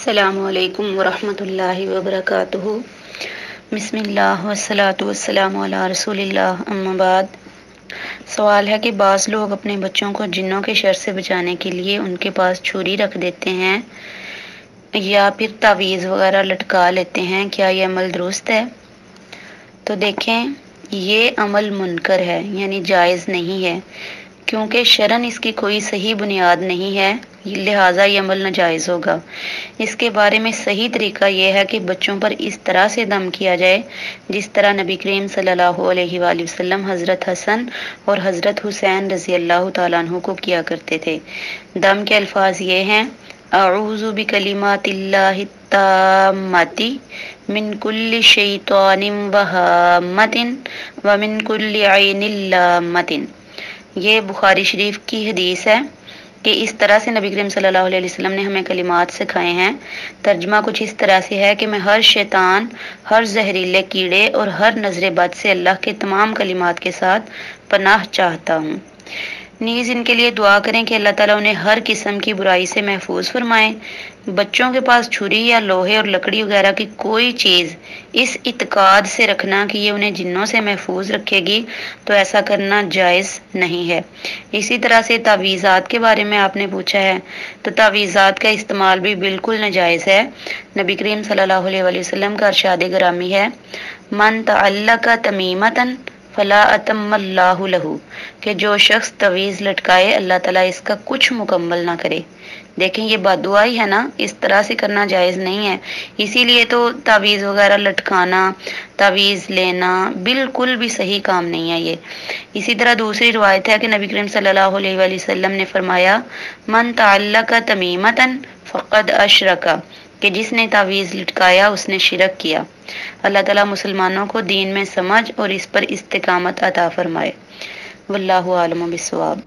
अस्सलामु अलैकुम वरहमतुल्लाहि वबरकातुहू। बिस्मिल्लाह वस्सलातु वस्सलामु अला रसूलिल्लाह, अम्मा बाद। सवाल है कि बाज़ लोग अपने बच्चों को जिन्नों के शर से बचाने के लिए उनके पास छुरी रख देते हैं या फिर तावीज़ वगैरह लटका लेते हैं, क्या ये अमल दुरुस्त है? तो देखें, ये अमल मुनकर है, यानी जायज़ नहीं है, क्योंकि शरन इसकी कोई सही बुनियाद नहीं है, लिहाजा ये अमल नाजायज़ होगा। इसके बारे में सही तरीका यह है कि बच्चों पर इस तरह से दम किया जाए जिस तरह नबी करीम सल्लल्लाहु अलैहि वसल्लम हज़रत हसन और हज़रत हुसैन रज़ी अल्लाह तआला अन्हु को किया करते थे। दम के अल्फाज ये हैं: अऊज़ु बिकलिमातिल्लाहि ताम्माति मिन कुल्लि शैतानिन व हाम्मतिन व मिन कुल्लि ऐनिन लाम्मतिन। ये बुखारी शरीफ की हदीस है कि इस तरह से नबी करीम सल्लल्लाहु अलैहि वसल्लम ने हमें कलिमात सिखाए हैं। तर्जमा कुछ इस तरह से है कि मैं हर शैतान, हर जहरीले कीड़े और हर नजर बद से अल्लाह के तमाम कलिमात के साथ पनाह चाहता हूँ। नीज़ इनके लिए दुआ करें कि अल्लाह ताला उन्हें हर किस्म की बुराई से महफूज फरमाए। बच्चों के पास छुरी या लोहे और लकड़ी वगैरह की कोई चीज़ इस इत्काद से रखना कि ये उन्हें जिन्नों से महफूज रखेगी, तो ऐसा करना जायज़ नहीं है। इसी तरह से तावीज़ात के बारे में आपने पूछा है, तो तावीज़ात का इस्तेमाल भी बिल्कुल नाजायज़ है। नबी करीम सल्लल्लाहु अलैहि वसल्लम का इरशाद गिरामी है, मन तअल्लक़ तमीमतन फला अतम्मल्लाहु लहू, कि जो शख्स तवीज़ लटकाए अल्लाह ताला इसका कुछ मुकम्मल ना करे। देखें, ये बददुआ ही है ना, इस तरह से करना जायज़ नहीं है। इसीलिए तो तावीज़ वगैरह लटकाना, तावीज़ लेना बिल्कुल भी सही काम नहीं है ये। इसी तरह दूसरी रिवायत है कि नबी करीम सल्लल्लाहु अलैहि वसल्लम ने फरमाया, मन तअल्लक़ तमीमतन फ़क़द अशरका, कि जिसने तावीज़ लटकाया उसने शिरक किया। अल्लाह ताला मुसलमानों को दीन में समझ और इस पर इस्तिकामत अता फरमाए। वल्लाहु आलम बिस्सवाब।